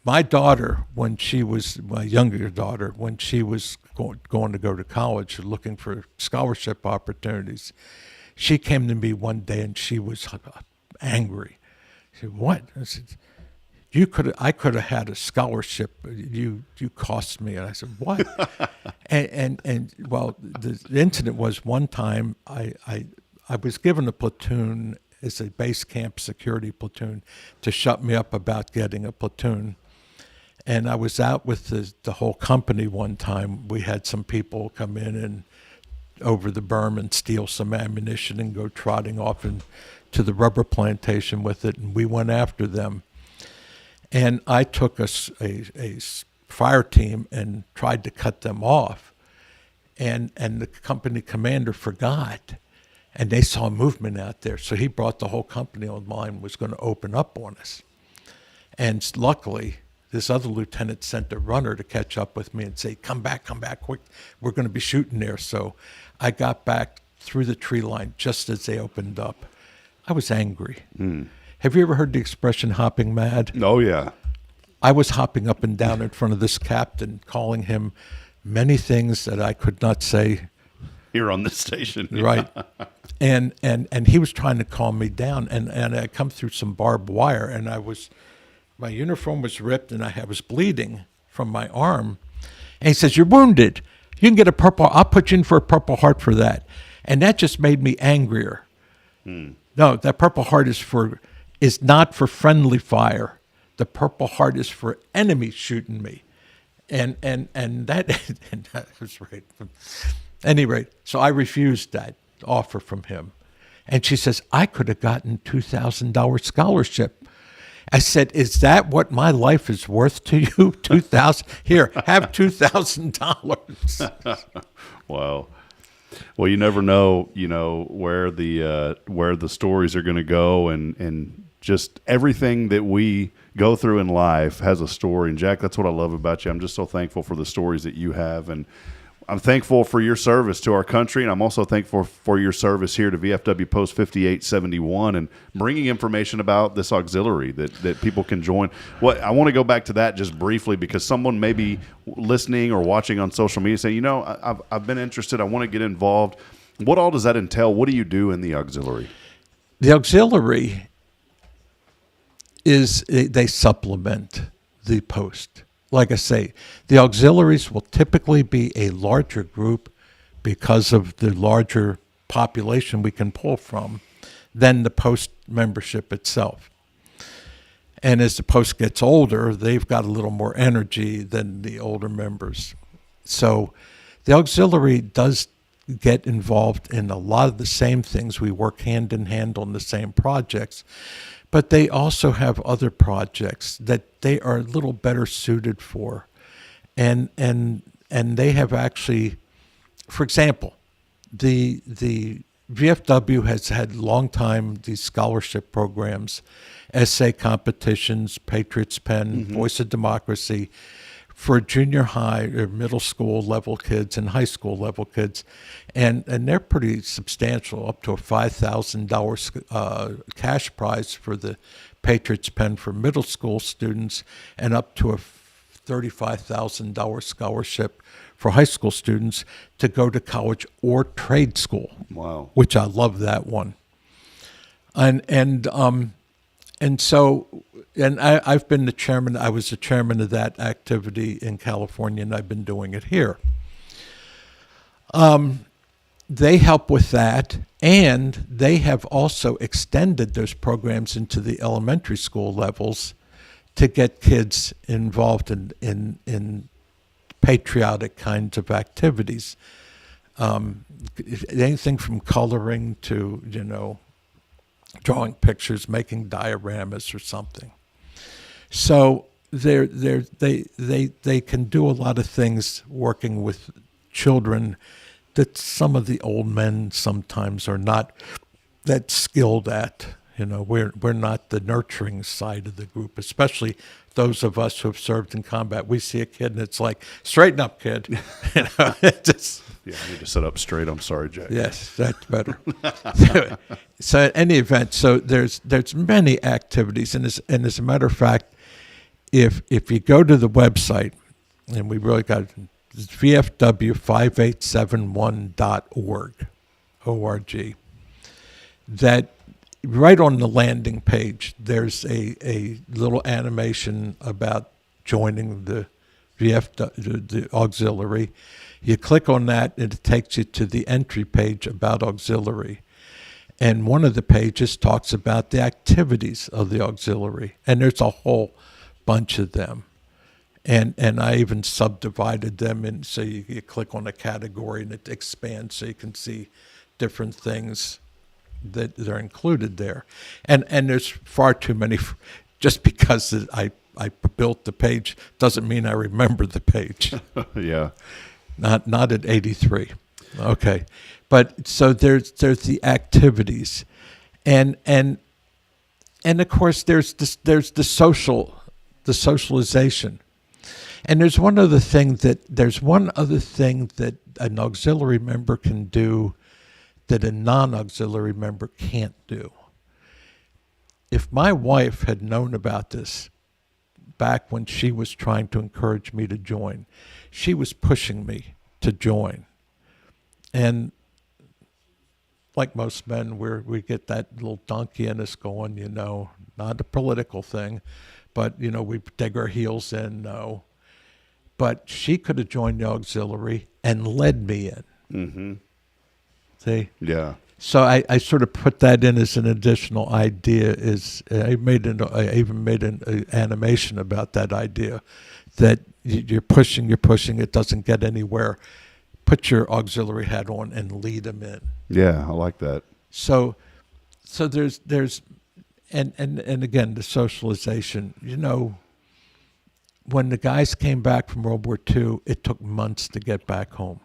My daughter, my younger daughter, when she was going to go to college, looking for scholarship opportunities, she came to me one day and she was angry. She said, "What?" I said, I could have had a scholarship. You cost me." And I said, "What?" and well, the incident was one time I was given a platoon as a base camp security platoon to shut me up about getting a platoon. And I was out with the whole company one time. We had some people come in and over the berm and steal some ammunition and go trotting off to the rubber plantation with it, and we went after them. And I took a fire team and tried to cut them off, and the company commander forgot, and they saw movement out there, so he brought the whole company online, was going to open up on us. And luckily, this other lieutenant sent a runner to catch up with me and say, come back quick, we're going to be shooting there. So I got back through the tree line just as they opened up. I was angry. Have you ever heard the expression hopping mad? Oh, yeah. I was hopping up and down in front of this captain, calling him many things that I could not say here on this station. Right. And he was trying to calm me down, and I come through some barbed wire, and my uniform was ripped, and I was bleeding from my arm. And he says, "You're wounded. You can get a Purple. I'll put you in for a Purple Heart for that." And that just made me angrier. No, that Purple Heart is not for friendly fire. The Purple Heart is for enemies shooting me, and that was right. At any rate, so I refused that offer from him, and she says, "I could have gotten $2,000 scholarship." I said, "Is that what my life is worth to you? $2,000? Here, have $2,000." Wow. Well, you never know, where the stories are going to go, and just everything that we go through in life has a story. And Jack, that's what I love about you. I'm just so thankful for the stories that you have, and I'm thankful for your service to our country, and I'm also thankful for your service here to VFW Post 5871 and bringing information about this auxiliary that people can join. I want to go back to that just briefly, because someone may be listening or watching on social media saying, I've been interested, I want to get involved. What all does that entail? What do you do in the auxiliary? The auxiliary they supplement the post. Like I say, the auxiliaries will typically be a larger group because of the larger population we can pull from than the post membership itself. And as the post gets older, they've got a little more energy than the older members. So the auxiliary does get involved in a lot of the same things. We work hand in hand on the same projects. but they also have other projects that they are a little better suited for. And they have actually, for example, the VFW has had long time these scholarship programs, essay competitions, Patriots Pen, Voice of Democracy, for junior high or middle school level kids and high school level kids, and they're pretty substantial, up to a $5,000 cash prize for the Patriots Pen for middle school students, and up to a $35,000 scholarship for high school students to go to college or trade school. Wow. Which I love that one. And I've been the chairman. I was the chairman of that activity in California, and I've been doing it here. They help with that, and they have also extended those programs into the elementary school levels to get kids involved in patriotic kinds of activities. Anything from coloring to, drawing pictures, making dioramas or something. So they can do a lot of things working with children that some of the old men sometimes are not that skilled at. We're not the nurturing side of the group, especially those of us who have served in combat. We see a kid and it's like, straighten up, kid. Just, yeah, I need to sit up straight. I'm sorry, Jack. Yes, that's better. So at any event, so there's many activities, and as a matter of fact, if you go to the website, and we really got vfw5871.org, O-R-G, that right on the landing page, there's a little animation about joining the the auxiliary. You click on that, and it takes you to the entry page about auxiliary. And one of the pages talks about the activities of the auxiliary. And there's a whole bunch of them. And I even subdivided them, and so you click on a category and it expands so you can see different things that are included there. And there's far too many. Just because I built the page doesn't mean I remember the page. Yeah. Not at 83. Okay. But so there's the activities. And of course there's the socialization. And there's one other thing that an auxiliary member can do that a non-auxiliary member can't do. If my wife had known about this back when she was trying to encourage me to join, she was pushing me to join. And like most men, we get that little donkey in us going, not a political thing, but, we dig our heels in, no. But she could have joined the auxiliary and led me in. Mm-hmm. See? Yeah. So I sort of put that in as an additional idea. I even made an animation about that idea, that you're pushing, it doesn't get anywhere. Put your auxiliary hat on and lead them in. Yeah, I like that. So there's and again, the socialization. When the guys came back from World War II, it took months to get back home.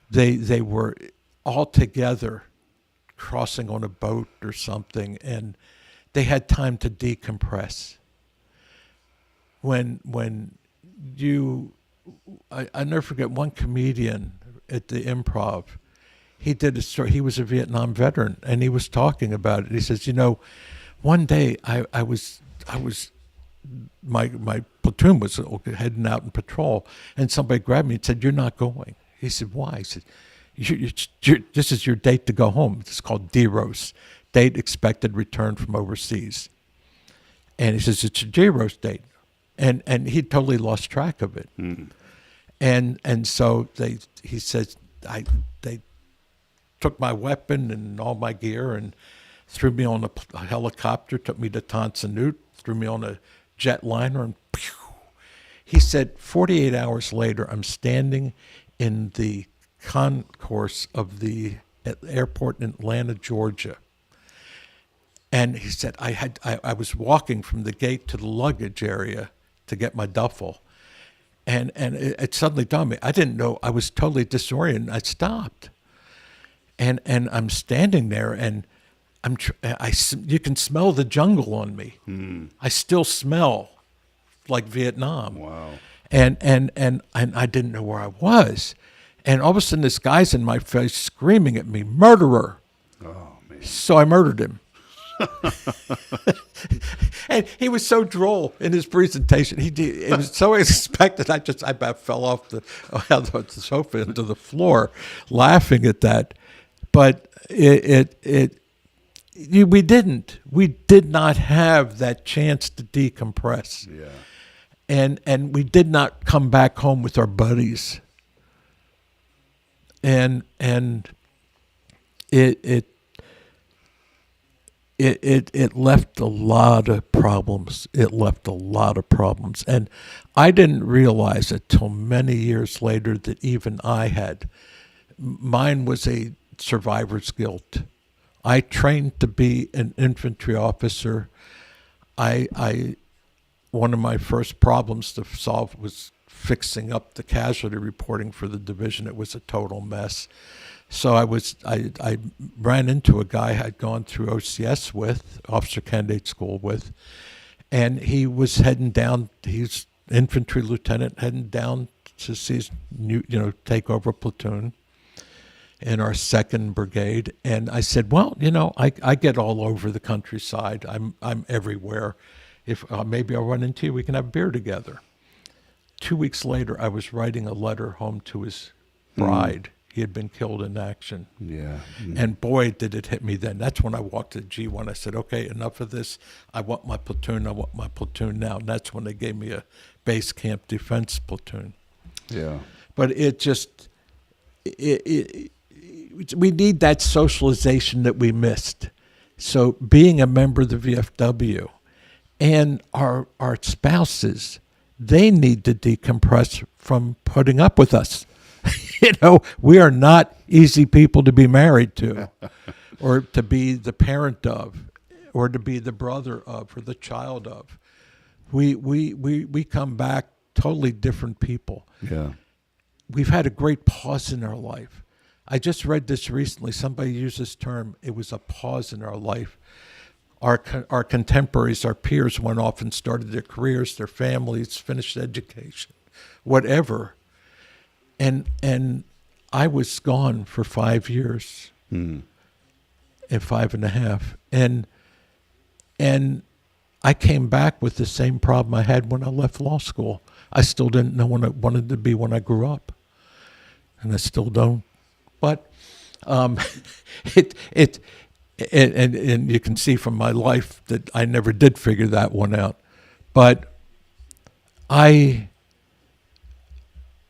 They were all together crossing on a boat or something, and they had time to decompress. I never forget one comedian at the Improv. He did a story. He was a Vietnam veteran, and he was talking about it. He says, one day I was my platoon was heading out in patrol, and somebody grabbed me and said, "You're not going." He said, "Why?" He said, this is your date to go home. It's called DROS, date expected return from overseas. And he says, it's a DROS date. And he totally lost track of it. Mm. And so he says, they took my weapon and all my gear and threw me on a helicopter, took me to Tonsanut, threw me on a jetliner, and pew. He said, 48 hours later, I'm standing in the concourse of the airport in Atlanta, Georgia. And he said, I was walking from the gate to the luggage area to get my duffel. And it suddenly dawned on me, I didn't know, I was totally disoriented. I stopped. And I'm standing there, and you can smell the jungle on me. I still smell like Vietnam. Wow. And I didn't know where I was. And all of a sudden, this guy's in my face screaming at me, "Murderer!" Oh, man. So I murdered him. And he was so droll in his presentation. It was so unexpected. I about fell off the sofa into the floor, laughing at that. But we did not have that chance to decompress. Yeah. And we did not come back home with our buddies. And it left a lot of problems. It left a lot of problems. And I didn't realize it till many years later that even I had. Mine was a survivor's guilt. I trained to be an infantry officer. One of my first problems to solve was fixing up the casualty reporting for the division. It was a total mess. So I ran into a guy I'd gone through OCS with, Officer Candidate School with, and he was heading down. He's infantry lieutenant heading down to see his take over a platoon in our 2nd Brigade. And I said, well, I get all over the countryside. I'm everywhere. If maybe I'll run into you, we can have beer together. 2 weeks later, I was writing a letter home to his bride. He had been killed in action. Yeah. And boy, did it hit me then. That's when I walked to G1. I said, okay, enough of this. I want my platoon. I want my platoon now. And that's when they gave me a base camp defense platoon. Yeah. But we need that socialization that we missed. So being a member of the VFW and our spouses, they need to decompress from putting up with us. We are not easy people to be married to or to be the parent of or to be the brother of or the child of. We come back totally different people. Yeah. We've had a great pause in our life. I just read this recently. Somebody used this term. It was a pause in our life. Our contemporaries, our peers went off and started their careers, their families, finished education, whatever. And I was gone for 5 years and 5.5. And I came back with the same problem I had when I left law school. I still didn't know what I wanted to be when I grew up. And I still don't. But and you can see from my life that I never did figure that one out. But I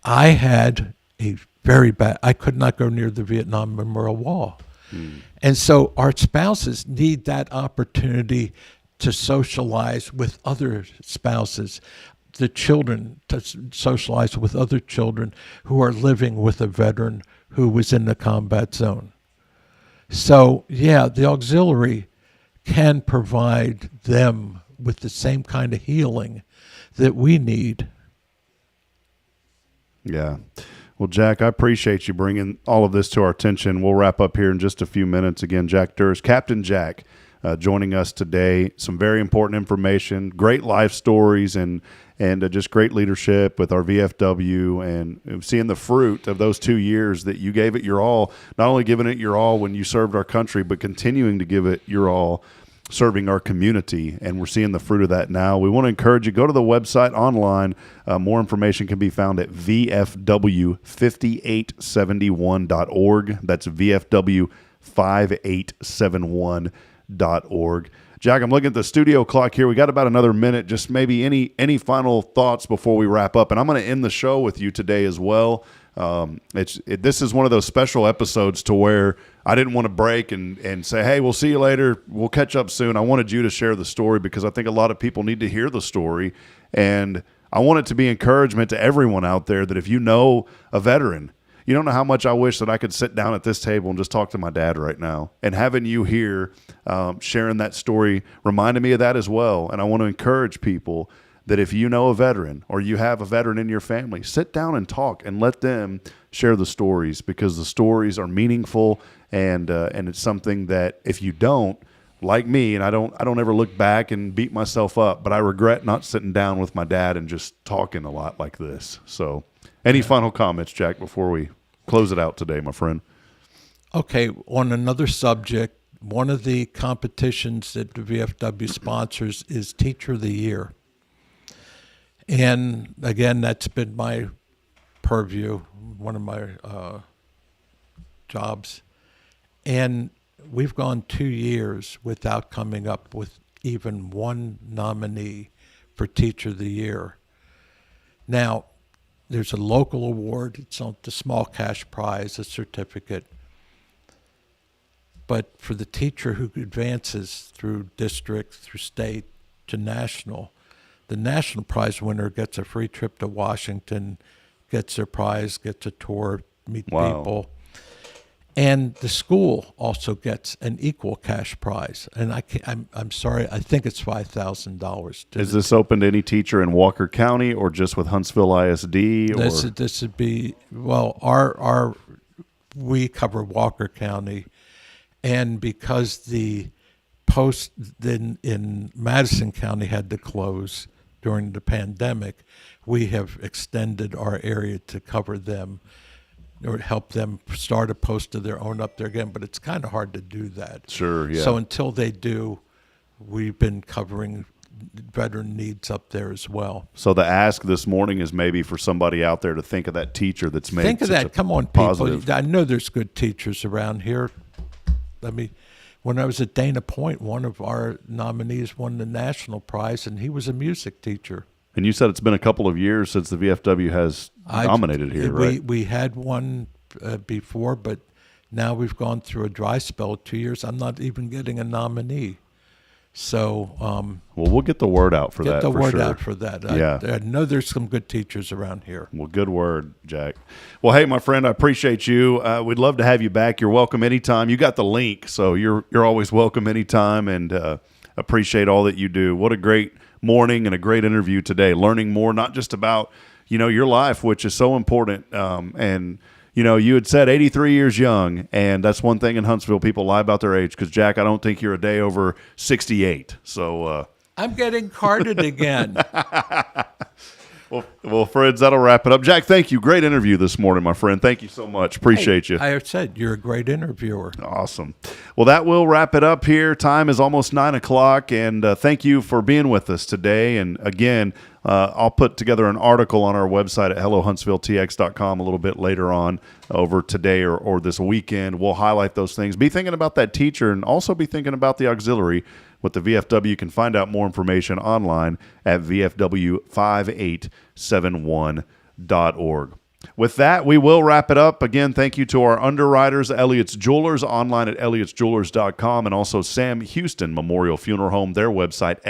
had a very bad, I could not go near the Vietnam Memorial Wall. And so our spouses need that opportunity to socialize with other spouses, the children to socialize with other children who are living with a veteran who was in the combat zone. So, yeah, the auxiliary can provide them with the same kind of healing that we need. Yeah. Well, Jack, I appreciate you bringing all of this to our attention. We'll wrap up here in just a few minutes. Again, Jack Durish, Captain Jack, joining us today. Some very important information, great life stories, and just great leadership with our VFW, and seeing the fruit of those 2 years that you gave it your all, not only giving it your all when you served our country, but continuing to give it your all serving our community, and we're seeing the fruit of that now. We want to encourage you, go to the website online. More information can be found at vfw5871.org. That's vfw5871.org. Jack, I'm looking at the studio clock here. We got about another minute. Just maybe any final thoughts before we wrap up. And I'm going to end the show with you today as well. This is one of those special episodes to where I didn't want to break and say, hey, we'll see you later. We'll catch up soon. I wanted you to share the story because I think a lot of people need to hear the story. And I want it to be encouragement to everyone out there that if you know a veteran, You don't know how much I wish that I could sit down at this table and just talk to my dad right now. And having you here, sharing that story, reminded me of that as well. And I want to encourage people that if you know a veteran or you have a veteran in your family, sit down and talk and let them share the stories, because the stories are meaningful, and it's something that if you don't, like me, and I don't ever look back and beat myself up, but I regret not sitting down with my dad and just talking a lot like this. So any final comments, Jack, before we close it out today, my friend? Okay, on another subject, one of the competitions that the VFW sponsors is Teacher of the Year. And again, that's been my purview, one of my jobs. And we've gone 2 years without coming up with even one nominee for Teacher of the Year. Now, there's a local award. It's not the small cash prize, a certificate. But for the teacher who advances through district, through state, to national, the national prize winner gets a free trip to Washington, gets their prize, gets a tour, meet people. And the school also gets an equal cash prize. And I'm sorry, I think it's $5,000. Is this open to any teacher in Walker County or just with Huntsville ISD? Or? This would be, well, we cover Walker County. And because the post in Madison County had to close during the pandemic, we have extended our area to cover them or help them start a post of their own up there again. But it's kind of hard to do that. Sure, yeah. So until they do, we've been covering veteran needs up there as well. So the ask this morning is maybe for somebody out there to think of that teacher that's made Think of such that. a Come on, positive. people. I know there's good teachers around here. I mean, when I was at Dana Point, one of our nominees won the national prize, and he was a music teacher. And you said it's been a couple of years since the VFW has nominated here, right? We had one before, but now we've gone through a dry spell 2 years. I'm not even getting a nominee. So well, we'll get the word out for that. Get the word sure. out for that. Yeah. I know there's some good teachers around here. Well, good word, Jack. Well, hey, my friend, I appreciate you. We'd love to have you back. You're welcome anytime. You got the link, so you're always welcome anytime, and appreciate all that you do. What a great morning and a great interview today. Learning more, not just about your life, which is so important, and you had said 83 years young, and that's one thing in Huntsville. People lie about their age because, Jack, I don't think you're a day over 68. So I'm getting carded again. Well, friends, that'll wrap it up. Jack, thank you. Great interview this morning, my friend. Thank you so much. Appreciate you. I said you're a great interviewer. Awesome. Well, that will wrap it up here. Time is almost 9 o'clock, and thank you for being with us today. And again, I'll put together an article on our website at hellohuntsvilletx.com a little bit later on over today or this weekend. We'll highlight those things. Be thinking about that teacher, and also be thinking about the auxiliary with the VFW. You can find out more information online at vfw5871.org. With that, we will wrap it up. Again, thank you to our underwriters, Elliott's Jewelers, online at elliottjewelers.com, and also Sam Houston Memorial Funeral Home, their website,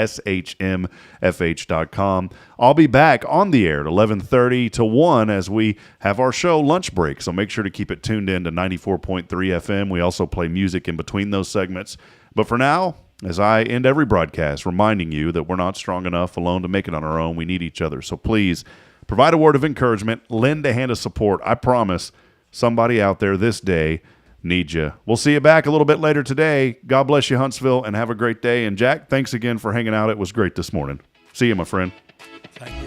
SHMFH.com. I'll be back on the air at 11:30 to 1 as we have our show Lunch Break, so make sure to keep it tuned in to 94.3 FM. We also play music in between those segments. But for now, as I end every broadcast, reminding you that we're not strong enough alone to make it on our own. We need each other. So please, provide a word of encouragement, lend a hand of support. I promise somebody out there this day needs you. We'll see you back a little bit later today. God bless you, Huntsville, and have a great day. And Jack, thanks again for hanging out. It was great this morning. See you, my friend. Thank you.